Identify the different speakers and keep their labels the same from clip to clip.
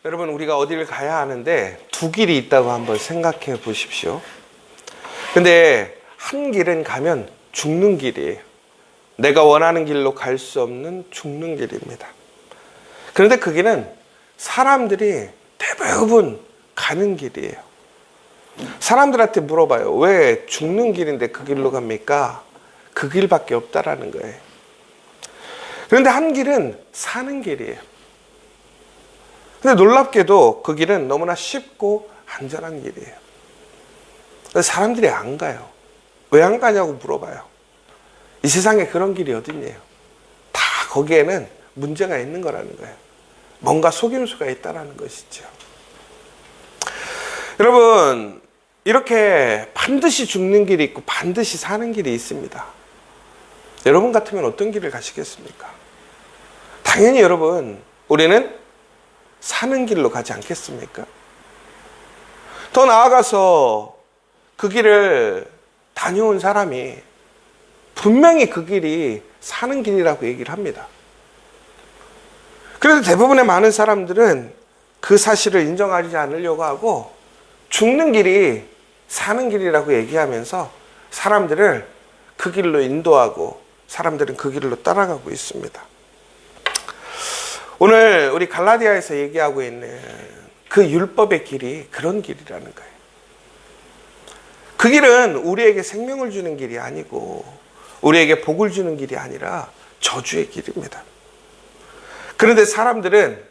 Speaker 1: 여러분, 우리가 어디를 가야 하는데 두 길이 있다고 한번 생각해 보십시오. 근데 한 길은 가면 죽는 길이에요. 내가 원하는 길로 갈 수 없는 죽는 길입니다. 그런데 그 길은 사람들이 대부분 가는 길이에요. 사람들한테 물어봐요. 왜 죽는 길인데 그 길로 갑니까? 그 길밖에 없다라는 거예요. 그런데 한 길은 사는 길이에요. 근데 놀랍게도 그 길은 너무나 쉽고 안전한 길이에요. 사람들이 안 가요. 왜 안 가냐고 물어봐요. 이 세상에 그런 길이 어딨냐요. 다 거기에는 문제가 있는 거라는 거예요. 뭔가 속임수가 있다는 것이죠. 여러분, 이렇게 반드시 죽는 길이 있고 반드시 사는 길이 있습니다. 여러분 같으면 어떤 길을 가시겠습니까? 당연히 여러분, 우리는 사는 길로 가지 않겠습니까? 더 나아가서 그 길을 다녀온 사람이 분명히 그 길이 사는 길이라고 얘기를 합니다. 그래도 대부분의 많은 사람들은 그 사실을 인정하지 않으려고 하고 죽는 길이 사는 길이라고 얘기하면서 사람들을 그 길로 인도하고 사람들은 그 길로 따라가고 있습니다. 오늘 우리 갈라디아에서 얘기하고 있는 그 율법의 길이 그런 길이라는 거예요. 그 길은 우리에게 생명을 주는 길이 아니고 우리에게 복을 주는 길이 아니라 저주의 길입니다. 그런데 사람들은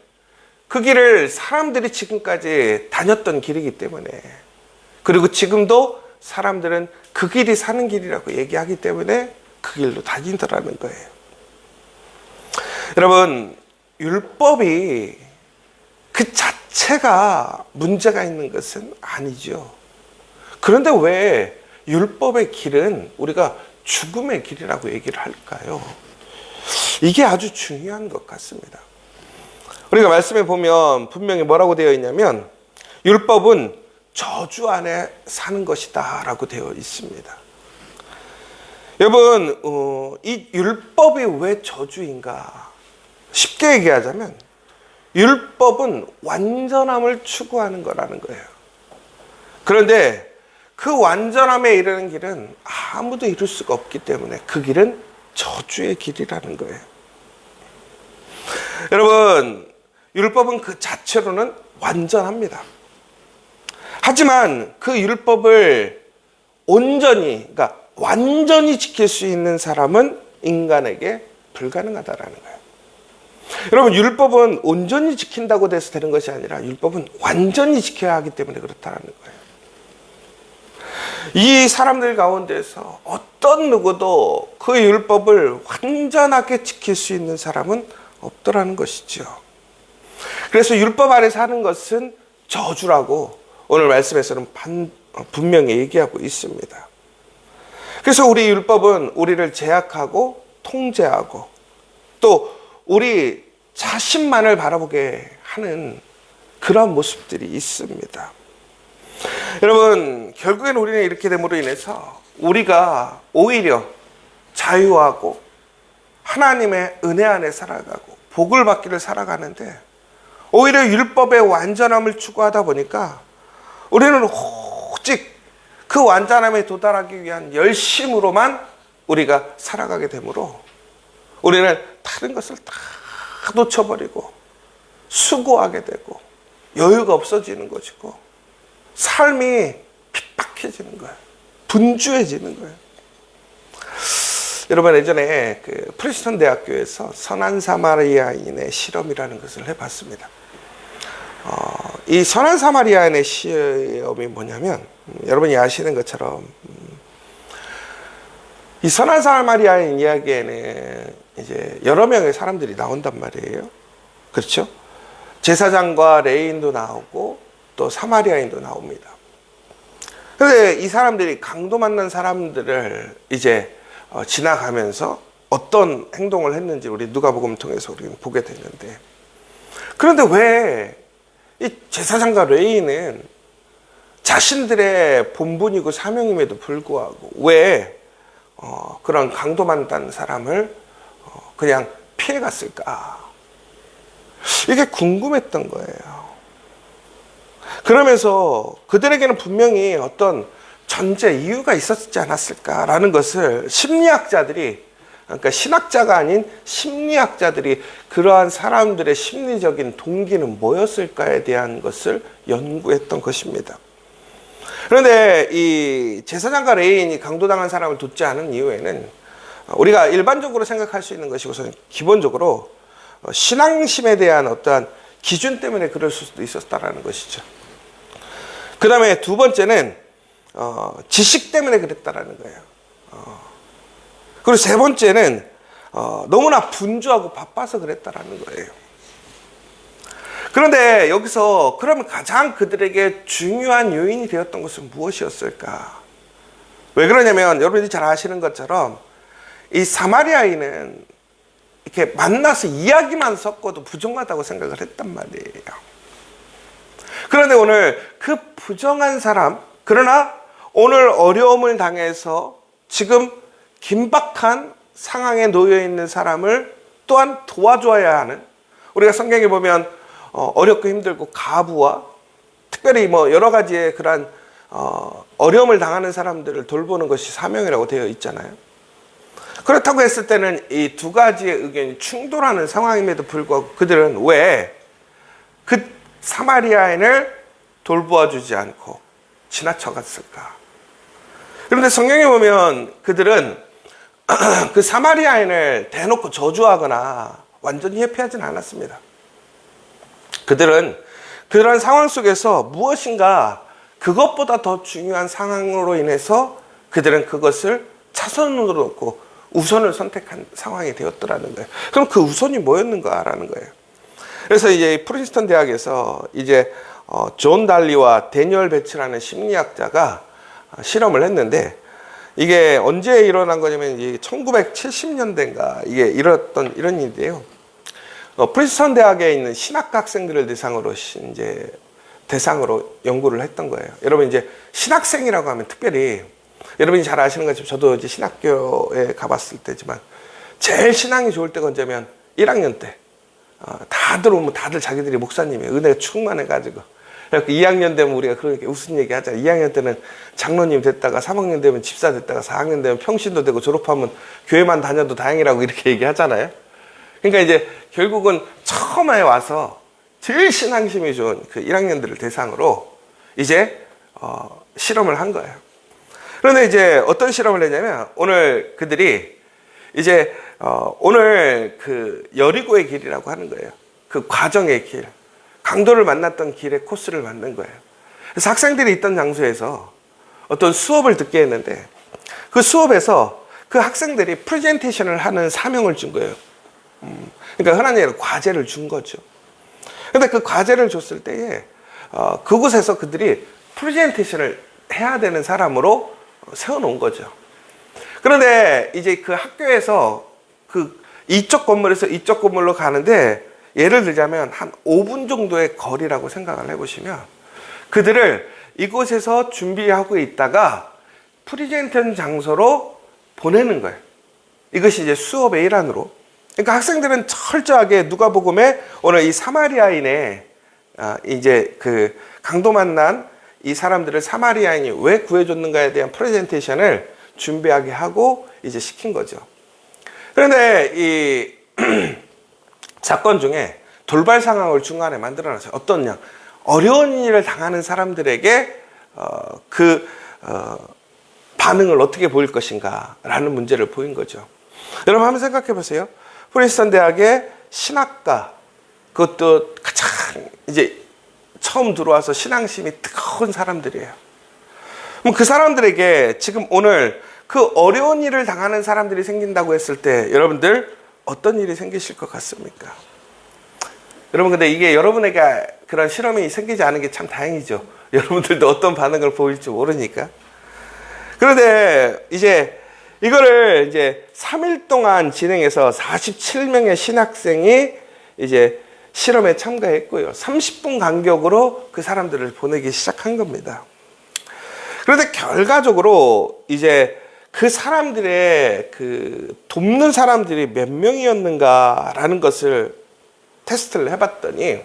Speaker 1: 그 길을 사람들이 지금까지 다녔던 길이기 때문에, 그리고 지금도 사람들은 그 길이 사는 길이라고 얘기하기 때문에 그 길로 다니더라는 거예요. 여러분, 율법이 그 자체가 문제가 있는 것은 아니죠. 그런데 왜 율법의 길은 우리가 죽음의 길이라고 얘기를 할까요? 이게 아주 중요한 것 같습니다. 우리가 말씀에 보면 분명히 뭐라고 되어 있냐면 율법은 저주 안에 사는 것이다 라고 되어 있습니다. 여러분, 이 율법이 왜 저주인가? 쉽게 얘기하자면 율법은 완전함을 추구하는 거라는 거예요. 그런데 그 완전함에 이르는 길은 아무도 이룰 수가 없기 때문에 그 길은 저주의 길이라는 거예요. 여러분, 율법은 그 자체로는 완전합니다. 하지만 그 율법을 온전히, 그러니까 완전히 지킬 수 있는 사람은 인간에게 불가능하다라는 거예요. 여러분, 율법은 온전히 지킨다고 돼서 되는 것이 아니라 율법은 완전히 지켜야 하기 때문에 그렇다는 거예요. 이 사람들 가운데서 어떤 누구도 그 율법을 완전하게 지킬 수 있는 사람은 없더라는 것이죠. 그래서 율법 아래 사는 것은 저주라고 오늘 말씀에서는 분명히 얘기하고 있습니다. 그래서 우리 율법은 우리를 제약하고 통제하고 또 우리 자신만을 바라보게 하는 그런 모습들이 있습니다. 여러분, 결국엔 우리는 이렇게 됨으로 인해서 우리가 오히려 자유하고 하나님의 은혜 안에 살아가고 복을 받기를 살아가는데 오히려 율법의 완전함을 추구하다 보니까 우리는 오직 그 완전함에 도달하기 위한 열심으로만 우리가 살아가게 되므로 우리는 다른 것을 다 놓쳐버리고 수고하게 되고 여유가 없어지는 것이고 삶이 핍박해지는 거예요. 분주해지는 거예요. 여러분, 예전에 그 프리스턴 대학교에서 선한 사마리아인의 실험이라는 것을 해봤습니다. 이 선한 사마리아인의 시험이 뭐냐면 여러분이 아시는 것처럼 이 선한 사마리아인 이야기에는 이제 여러 명의 사람들이 나온단 말이에요. 그렇죠? 제사장과 레인도 나오고 또 사마리아인도 나옵니다. 그런데 이 사람들이 강도 만난 사람들을 이제 지나가면서 어떤 행동을 했는지 우리 누가복음 통해서 우리는 보게 되는데, 그런데 왜 이 제사장과 레위인은 자신들의 본분이고 사명임에도 불구하고 왜 그런 강도 만난 사람을 그냥 피해갔을까? 이게 궁금했던 거예요. 그러면서 그들에게는 분명히 어떤 전제 이유가 있었지 않았을까라는 것을 심리학자들이, 그러니까 신학자가 아닌 심리학자들이 그러한 사람들의 심리적인 동기는 뭐였을까에 대한 것을 연구했던 것입니다. 그런데 이 제사장과 레인이 강도당한 사람을 돕지 않은 이유에는 우리가 일반적으로 생각할 수 있는 것이 우선 기본적으로 신앙심에 대한 어떠한 기준 때문에 그럴 수도 있었다라는 것이죠. 그 다음에 두 번째는 지식 때문에 그랬다라는 거예요. 그리고 세 번째는 너무나 분주하고 바빠서 그랬다라는 거예요. 그런데 여기서 그러면 가장 그들에게 중요한 요인이 되었던 것은 무엇이었을까? 왜 그러냐면 여러분들이 잘 아시는 것처럼 이 사마리아인은 이렇게 만나서 이야기만 섞어도 부정하다고 생각을 했단 말이에요. 그런데 오늘 그 부정한 사람, 그러나 오늘 어려움을 당해서 지금 긴박한 상황에 놓여 있는 사람을 또한 도와줘야 하는, 우리가 성경에 보면 어렵고 힘들고 가부와 특별히 뭐 여러 가지의 그러한 어려움을 당하는 사람들을 돌보는 것이 사명이라고 되어 있잖아요. 그렇다고 했을 때는 이 두 가지의 의견이 충돌하는 상황임에도 불구하고 그들은 왜 그 사마리아인을 돌보아 주지 않고 지나쳐 갔을까? 그런데 성경에 보면 그들은 그 사마리아인을 대놓고 저주하거나 완전히 회피하지는 않았습니다. 그들은 그런 상황 속에서 무엇인가 그것보다 더 중요한 상황으로 인해서 그들은 그것을 차선으로 놓고 우선을 선택한 상황이 되었더라는 거예요. 그럼 그 우선이 뭐였는가라는 거예요. 그래서 이제 프린스턴 대학에서 이제 존 달리와 데니얼 베츠라는 심리학자가 실험을 했는데, 이게 언제 일어난 거냐면 1970년대인가 이게 일어났던 이런 일인데요. 프린스턴 대학에 있는 신학과 학생들을 대상으로 연구를 했던 거예요. 여러분 이제 신학생이라고 하면 특별히 여러분이 잘 아시는 것처럼 저도 이제 신학교에 가봤을 때지만 제일 신앙이 좋을 때가 언제면 1학년 때. 다들 오면 다들 자기들이 목사님이 은혜가 충만해가지고. 그래서 2학년 되면 우리가 그렇게 무슨 얘기 하잖아요. 2학년 때는 장로님 됐다가 3학년 되면 집사 됐다가 4학년 되면 평신도 되고 졸업하면 교회만 다녀도 다행이라고 이렇게 얘기하잖아요. 그러니까 이제 결국은 처음에 와서 제일 신앙심이 좋은 그 1학년들을 대상으로 이제 실험을 한 거예요. 그런데 이제 어떤 실험을 했냐면 오늘 그들이 이제 오늘 그 여리고의 길이라고 하는 거예요. 그 과정의 길, 강도를 만났던 길의 코스를 만든 거예요. 그래서 학생들이 있던 장소에서 어떤 수업을 듣게 했는데 그 수업에서 그 학생들이 프레젠테이션을 하는 사명을 준 거예요. 그러니까 흔한 얘기로 과제를 준 거죠. 근데 그 과제를 줬을 때에 그곳에서 그들이 프레젠테이션을 해야 되는 사람으로 세워놓은 거죠. 그런데 이제 그 학교에서 그 이쪽 건물에서 이쪽 건물로 가는데 예를 들자면 한 5분 정도의 거리라고 생각을 해보시면 그들을 이곳에서 준비하고 있다가 프레젠테이션 장소로 보내는 거예요. 이것이 이제 수업의 일환으로. 그러니까 학생들은 철저하게 누가복음에 오늘 이 사마리아인의 이제 그 강도 만난 이 사람들을 사마리아인이 왜 구해줬는가에 대한 프레젠테이션을 준비하게 하고 이제 시킨 거죠. 그런데 이 사건 중에 돌발 상황을 중간에 만들어놨어요. 어떠냐? 어려운 일을 당하는 사람들에게 반응을 어떻게 보일 것인가라는 문제를 보인 거죠. 여러분 한번 생각해 보세요. 프린스턴 대학의 신학과, 그것도 가장 이제 처음 들어와서 신앙심이 뜨거운 사람들이에요. 그럼 그 사람들에게 지금 오늘 그 어려운 일을 당하는 사람들이 생긴다고 했을 때 여러분들 어떤 일이 생기실 것 같습니까? 여러분 근데 이게 여러분에게 그런 실험이 생기지 않은 게 참 다행이죠. 여러분들도 어떤 반응을 보일지 모르니까. 그런데 이제 이거를 이제 3일 동안 진행해서 47명의 신학생이 이제 실험에 참가했고요. 30분 간격으로 그 사람들을 보내기 시작한 겁니다. 그런데 결과적으로 이제 그 사람들의 그 돕는 사람들이 몇 명이었는가라는 것을 테스트를 해봤더니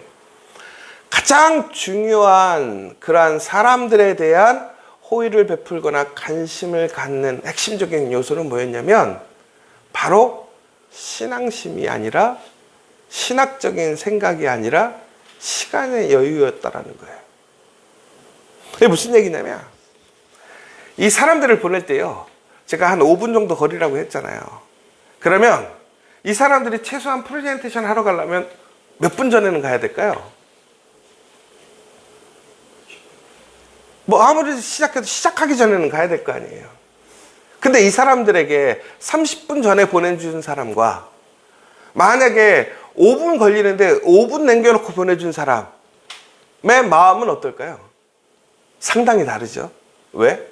Speaker 1: 가장 중요한 그러한 사람들에 대한 호의를 베풀거나 관심을 갖는 핵심적인 요소는 뭐였냐면 바로 신앙심이 아니라 신학적인 생각이 아니라 시간의 여유였다라는 거예요. 그게 무슨 얘기냐면 이 사람들을 보낼 때요, 제가 한 5분 정도 거리라고 했잖아요. 그러면 이 사람들이 최소한 프레젠테이션 하러 가려면 몇 분 전에는 가야 될까요? 뭐 아무리 시작해도 시작하기 전에는 가야 될 거 아니에요. 근데 이 사람들에게 30분 전에 보내준 사람과 만약에 5분 걸리는데 5분 남겨놓고 보내준 사람의 마음은 어떨까요? 상당히 다르죠. 왜?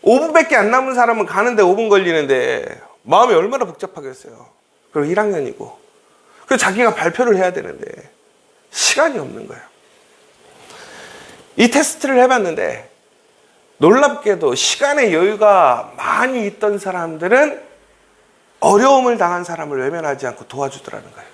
Speaker 1: 5분밖에 안 남은 사람은 가는데 5분 걸리는데 마음이 얼마나 복잡하겠어요. 그리고 1학년이고 그리고 자기가 발표를 해야 되는데 시간이 없는 거예요. 이 테스트를 해봤는데 놀랍게도 시간의 여유가 많이 있던 사람들은 어려움을 당한 사람을 외면하지 않고 도와주더라는 거예요.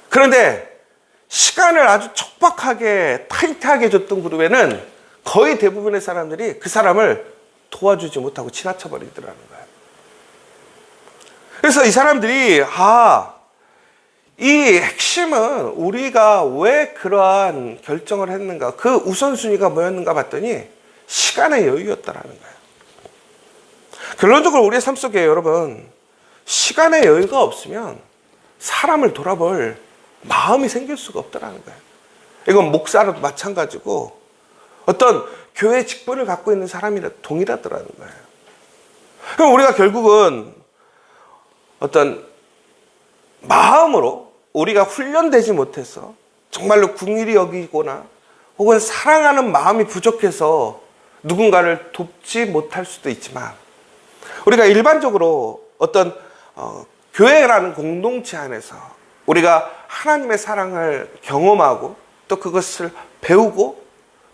Speaker 1: 그런데 시간을 아주 촉박하게 타이트하게 줬던 그룹에는 거의 대부분의 사람들이 그 사람을 도와주지 못하고 지나쳐 버리더라는 거예요. 그래서 이 사람들이 이 핵심은 우리가 왜 그러한 결정을 했는가, 그 우선순위가 뭐였는가 봤더니 시간의 여유였다라는 거예요. 결론적으로 우리의 삶 속에 여러분, 시간의 여유가 없으면 사람을 돌아볼 마음이 생길 수가 없다라는 거예요. 이건 목사로도 마찬가지고 어떤 교회 직분을 갖고 있는 사람이라 동일하더라는 거예요. 그럼 우리가 결국은 어떤 마음으로 우리가 훈련되지 못해서 정말로 긍휼히 여기거나 혹은 사랑하는 마음이 부족해서 누군가를 돕지 못할 수도 있지만, 우리가 일반적으로 어떤 교회라는 공동체 안에서 우리가 하나님의 사랑을 경험하고 또 그것을 배우고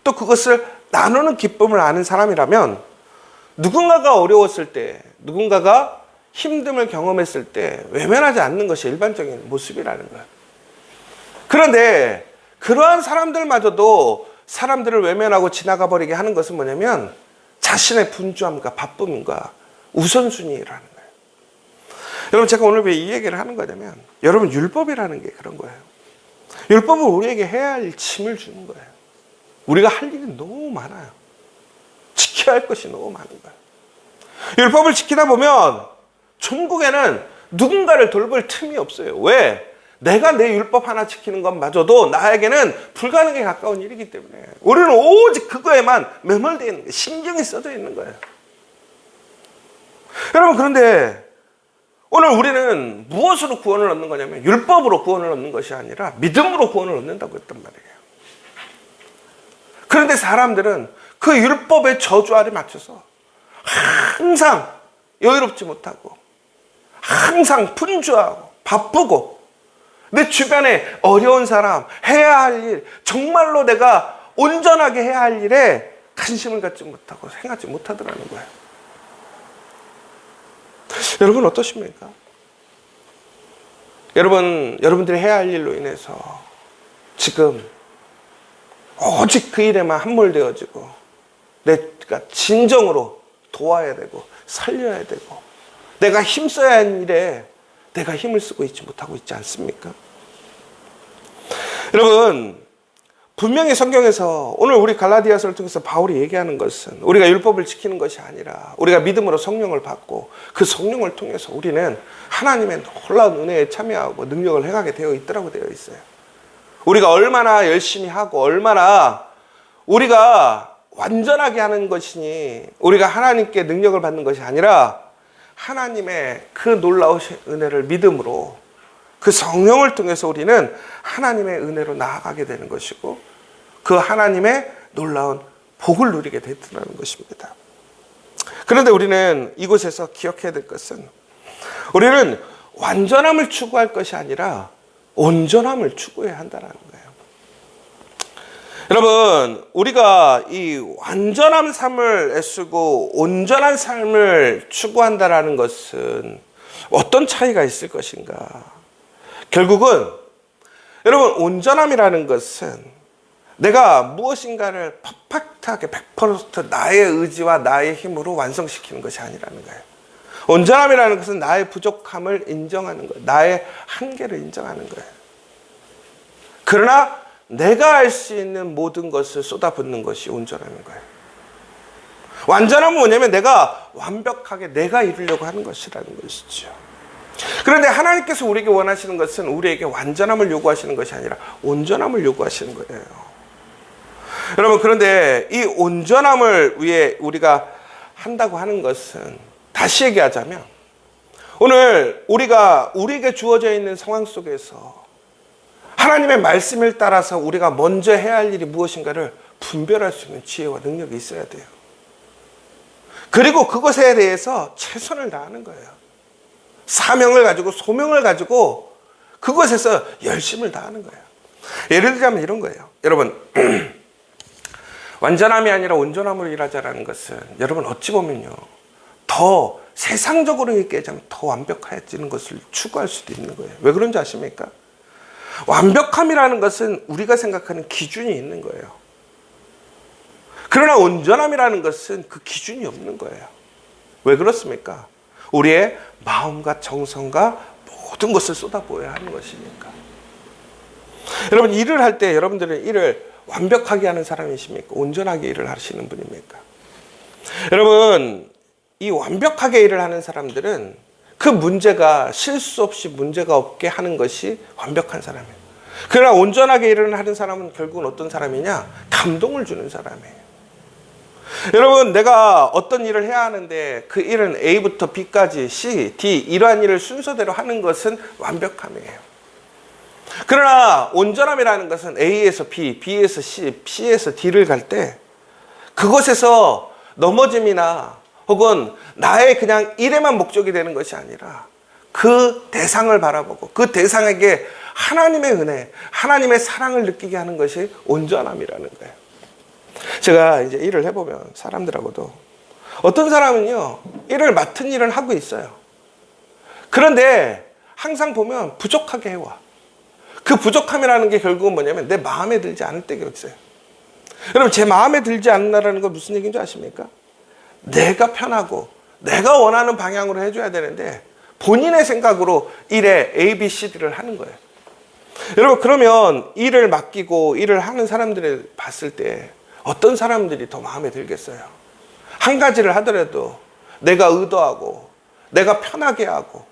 Speaker 1: 또 그것을 나누는 기쁨을 아는 사람이라면 누군가가 어려웠을 때, 누군가가 힘듦을 경험했을 때 외면하지 않는 것이 일반적인 모습이라는 거예요. 그런데 그러한 사람들마저도 사람들을 외면하고 지나가 버리게 하는 것은 뭐냐면 자신의 분주함과 바쁨과 우선순위라는 거예요. 여러분, 제가 오늘 왜 이 얘기를 하는 거냐면, 여러분, 율법이라는 게 그런 거예요. 율법은 우리에게 해야 할 짐을 주는 거예요. 우리가 할 일이 너무 많아요. 지켜야 할 것이 너무 많은 거예요. 율법을 지키다 보면 천국에는 누군가를 돌볼 틈이 없어요. 왜? 내가 내 율법 하나 지키는 것마저도 나에게는 불가능에 가까운 일이기 때문에 우리는 오직 그거에만 매몰되어 있는 거예요. 신경이 써져 있는 거예요. 여러분, 그런데 오늘 우리는 무엇으로 구원을 얻는 거냐면 율법으로 구원을 얻는 것이 아니라 믿음으로 구원을 얻는다고 했단 말이에요. 그런데 사람들은 그 율법의 저주 아래 맞춰서 항상 여유롭지 못하고 항상 분주하고 바쁘고 내 주변에 어려운 사람, 해야 할 일, 정말로 내가 온전하게 해야 할 일에 관심을 갖지 못하고 생각하지 못하더라는 거예요. 여러분 어떠십니까? 여러분들이 해야 할 일로 인해서 지금 오직 그 일에만 함몰되어지고 내가 진정으로 도와야 되고 살려야 되고 내가 힘써야 하는 일에 내가 힘을 쓰고 있지 못하고 있지 않습니까? 여러분, 분명히 성경에서 오늘 우리 갈라디아서를 통해서 바울이 얘기하는 것은 우리가 율법을 지키는 것이 아니라 우리가 믿음으로 성령을 받고 그 성령을 통해서 우리는 하나님의 놀라운 은혜에 참여하고 능력을 행하게 되어 있더라고 되어 있어요. 우리가 얼마나 열심히 하고 얼마나 우리가 완전하게 하는 것이니 우리가 하나님께 능력을 받는 것이 아니라 하나님의 그 놀라우신 은혜를 믿음으로 그 성령을 통해서 우리는 하나님의 은혜로 나아가게 되는 것이고 그 하나님의 놀라운 복을 누리게 된다는 것입니다. 그런데 우리는 이곳에서 기억해야 될 것은 우리는 완전함을 추구할 것이 아니라 온전함을 추구해야 한다는 거예요. 여러분, 우리가 이 완전한 삶을 애쓰고 온전한 삶을 추구한다는 것은 어떤 차이가 있을 것인가? 결국은 여러분, 온전함이라는 것은 내가 무엇인가를 퍼펙트하게 100% 나의 의지와 나의 힘으로 완성시키는 것이 아니라는 거예요. 온전함이라는 것은 나의 부족함을 인정하는 거예요. 나의 한계를 인정하는 거예요. 그러나 내가 할 수 있는 모든 것을 쏟아붓는 것이 온전함인 거예요. 완전함은 뭐냐면 내가 완벽하게 내가 이루려고 하는 것이라는 것이죠. 그런데 하나님께서 우리에게 원하시는 것은 우리에게 완전함을 요구하시는 것이 아니라 온전함을 요구하시는 거예요. 여러분, 그런데 이 온전함을 위해 우리가 한다고 하는 것은, 다시 얘기하자면 오늘 우리에게 주어져 있는 상황 속에서 하나님의 말씀을 따라서 우리가 먼저 해야 할 일이 무엇인가를 분별할 수 있는 지혜와 능력이 있어야 돼요. 그리고 그것에 대해서 최선을 다하는 거예요. 사명을 가지고 소명을 가지고 그것에서 열심을 다하는 거예요. 예를 들자면 이런 거예요. 여러분, 완전함이 아니라 온전함으로 일하자라는 것은, 여러분, 어찌 보면요, 더 세상적으로 얘기하자면 더 완벽해지는 것을 추구할 수도 있는 거예요. 왜 그런지 아십니까? 완벽함이라는 것은 우리가 생각하는 기준이 있는 거예요. 그러나 온전함이라는 것은 그 기준이 없는 거예요. 왜 그렇습니까? 우리의 마음과 정성과 모든 것을 쏟아부어야 하는 것이니까. 여러분, 일을 할 때 여러분들은 일을 완벽하게 하는 사람이십니까? 온전하게 일을 하시는 분입니까? 여러분, 이 완벽하게 일을 하는 사람들은 그 문제가 실수 없이 문제가 없게 하는 것이 완벽한 사람이에요. 그러나 온전하게 일을 하는 사람은 결국은 어떤 사람이냐? 감동을 주는 사람이에요. 여러분, 내가 어떤 일을 해야 하는데 그 일은 A부터 B까지 C, D 이러한 일을 순서대로 하는 것은 완벽함이에요. 그러나 온전함이라는 것은 A에서 B, B에서 C, C에서 D를 갈 때 그것에서 넘어짐이나 혹은 나의 그냥 일에만 목적이 되는 것이 아니라 그 대상을 바라보고 그 대상에게 하나님의 은혜, 하나님의 사랑을 느끼게 하는 것이 온전함이라는 거예요. 제가 이제 일을 해보면 사람들하고도 어떤 사람은요, 일을 맡은 일을 하고 있어요. 그런데 항상 보면 부족하게 해와. 그 부족함이라는 게 결국은 뭐냐면 내 마음에 들지 않을 때가 있어요. 여러분, 제 마음에 들지 않는다는 건 무슨 얘기인지 아십니까? 내가 편하고 내가 원하는 방향으로 해줘야 되는데 본인의 생각으로 일에 A, B, C, D를 하는 거예요. 여러분, 그러면 일을 맡기고 일을 하는 사람들을 봤을 때 어떤 사람들이 더 마음에 들겠어요? 한 가지를 하더라도 내가 의도하고 내가 편하게 하고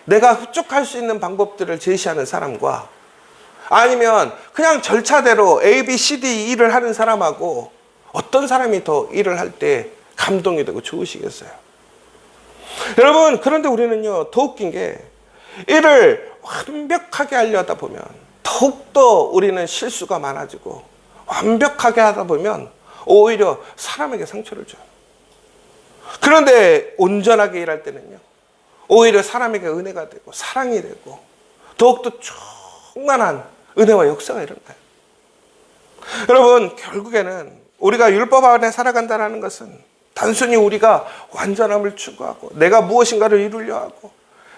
Speaker 1: 내가 흡족할 수 있는 방법들을 제시하는 사람과 아니면 그냥 절차대로 A, B, C, D 일을 하는 사람하고 어떤 사람이 더 일을 할 때 감동이 되고 좋으시겠어요? 여러분, 그런데 우리는요, 더 웃긴 게 일을 완벽하게 하려다 보면 더욱더 우리는 실수가 많아지고 완벽하게 하다 보면 오히려 사람에게 상처를 줘요. 그런데 온전하게 일할 때는요, 오히려 사람에게 은혜가 되고 사랑이 되고 더욱더 충만한 은혜와 역사가 일어나요. 여러분, 결국에는 우리가 율법 안에 살아간다는 것은 단순히 우리가 완전함을 추구하고 내가 무엇인가를 이루려 하고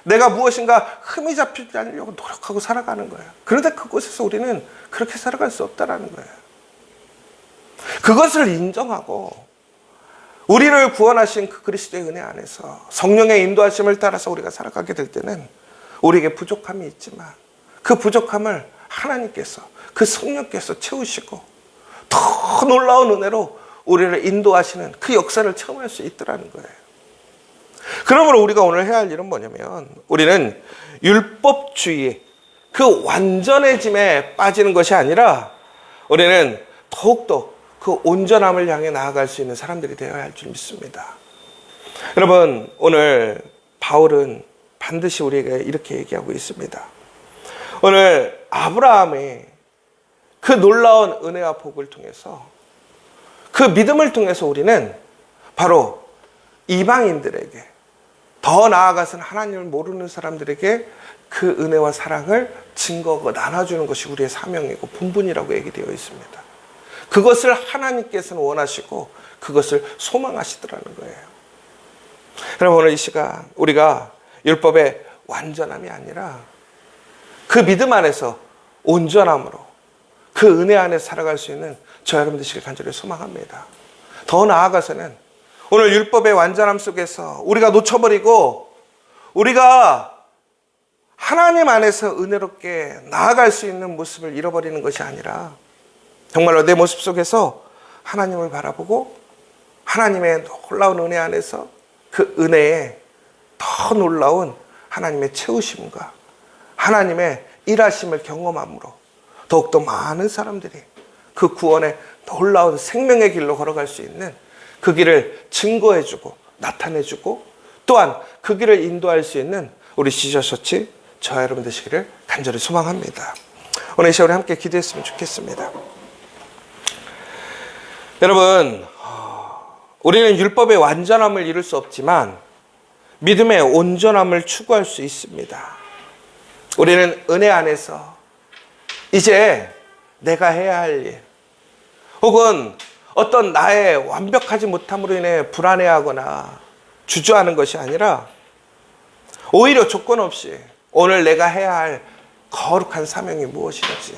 Speaker 1: 내가 무엇인가 흠이 잡히지 않으려고 노력하고 살아가는 거예요. 그런데 그곳에서 우리는 그렇게 살아갈 수 없다는 거예요. 그것을 인정하고 우리를 구원하신 그 그리스도의 은혜 안에서 성령의 인도하심을 따라서 우리가 살아가게 될 때는 우리에게 부족함이 있지만 그 부족함을 하나님께서, 그 성령께서 채우시고 더 놀라운 은혜로 우리를 인도하시는 그 역사를 체험할 수 있더라는 거예요. 그러므로 우리가 오늘 해야 할 일은 뭐냐면 우리는 율법주의, 그 완전해짐에 빠지는 것이 아니라 우리는 더욱더 그 온전함을 향해 나아갈 수 있는 사람들이 되어야 할 줄 믿습니다. 여러분, 오늘 바울은 반드시 우리에게 이렇게 얘기하고 있습니다. 오늘 아브라함의 그 놀라운 은혜와 복을 통해서, 그 믿음을 통해서 우리는 바로 이방인들에게, 더 나아가서는 하나님을 모르는 사람들에게 그 은혜와 사랑을 증거하고 나눠주는 것이 우리의 사명이고 본분이라고 얘기되어 있습니다. 그것을 하나님께서는 원하시고 그것을 소망하시더라는 거예요. 여러분, 오늘 이 시간 우리가 율법의 완전함이 아니라 그 믿음 안에서 온전함으로 그 은혜 안에 살아갈 수 있는 저 여러분 되시길 간절히 소망합니다. 더 나아가서는 오늘 율법의 완전함 속에서 우리가 놓쳐버리고 우리가 하나님 안에서 은혜롭게 나아갈 수 있는 모습을 잃어버리는 것이 아니라 정말로 내 모습 속에서 하나님을 바라보고 하나님의 놀라운 은혜 안에서 그 은혜에 더 놀라운 하나님의 채우심과 하나님의 일하심을 경험함으로 더욱더 많은 사람들이 그 구원의 놀라운 생명의 길로 걸어갈 수 있는 그 길을 증거해주고 나타내주고 또한 그 길을 인도할 수 있는 우리 지저처치 저 여러분 되시기를 간절히 소망합니다. 오늘 이 시간에 함께 기도했으면 좋겠습니다. 여러분, 우리는 율법의 완전함을 이룰 수 없지만 믿음의 온전함을 추구할 수 있습니다. 우리는 은혜 안에서 이제 내가 해야 할 일 혹은 어떤 나의 완벽하지 못함으로 인해 불안해하거나 주저하는 것이 아니라 오히려 조건 없이 오늘 내가 해야 할 거룩한 사명이 무엇인지,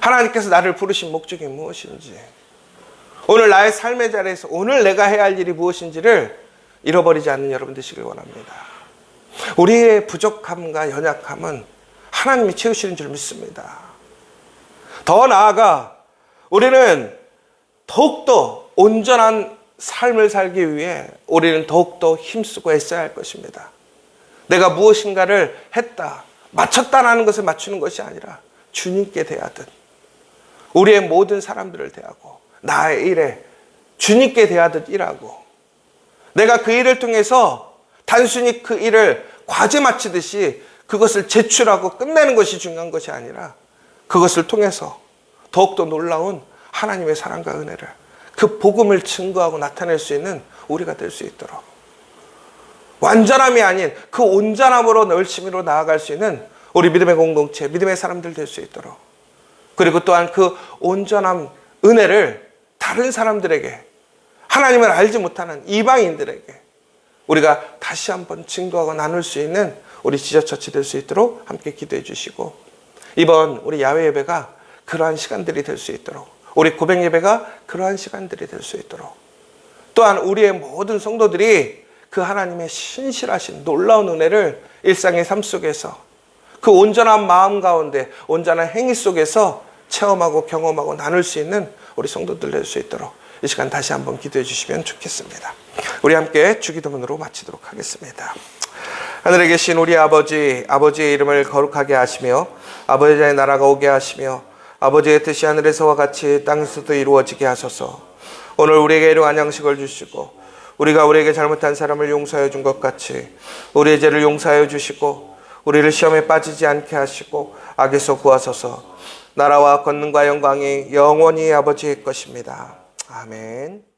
Speaker 1: 하나님께서 나를 부르신 목적이 무엇인지, 오늘 나의 삶의 자리에서 오늘 내가 해야 할 일이 무엇인지를 잃어버리지 않는 여러분 되시길 원합니다. 우리의 부족함과 연약함은 하나님이 채우시는 줄 믿습니다. 더 나아가 우리는 더욱더 온전한 삶을 살기 위해 우리는 더욱더 힘쓰고 애써야 할 것입니다. 내가 무엇인가를 했다, 마쳤다라는 것을 맞추는 것이 아니라 주님께 대하듯 우리의 모든 사람들을 대하고 나의 일에 주님께 대하듯 일하고 내가 그 일을 통해서 단순히 그 일을 과제 마치듯이 그것을 제출하고 끝내는 것이 중요한 것이 아니라 그것을 통해서 더욱더 놀라운 하나님의 사랑과 은혜를 그 복음을 증거하고 나타낼 수 있는 우리가 될 수 있도록 완전함이 아닌 그 온전함으로 열심히로 나아갈 수 있는 우리 믿음의 공동체, 믿음의 사람들 될 수 있도록 그리고 또한 그 온전함 은혜를 다른 사람들에게 하나님을 알지 못하는 이방인들에게 우리가 다시 한번 증거하고 나눌 수 있는 우리 지저처치 될 수 있도록 함께 기도해 주시고 이번 우리 야외 예배가 그러한 시간들이 될 수 있도록 우리 고백 예배가 그러한 시간들이 될 수 있도록 또한 우리의 모든 성도들이 그 하나님의 신실하신 놀라운 은혜를 일상의 삶 속에서 그 온전한 마음 가운데 온전한 행위 속에서 체험하고 경험하고 나눌 수 있는 우리 성도들 될 수 있도록 이 시간 다시 한번 기도해 주시면 좋겠습니다. 우리 함께 주기도문으로 마치도록 하겠습니다. 하늘에 계신 우리 아버지, 아버지의 이름을 거룩하게 하시며 아버지의 나라가 오게 하시며 아버지의 뜻이 하늘에서와 같이 땅에서도 이루어지게 하소서. 오늘 우리에게 일용할 양식을 주시고 우리가 우리에게 잘못한 사람을 용서해 준 것 같이 우리의 죄를 용서하여 주시고 우리를 시험에 빠지지 않게 하시고 악에서 구하소서. 나라와 권능과 영광이 영원히 아버지의 것입니다. 아멘.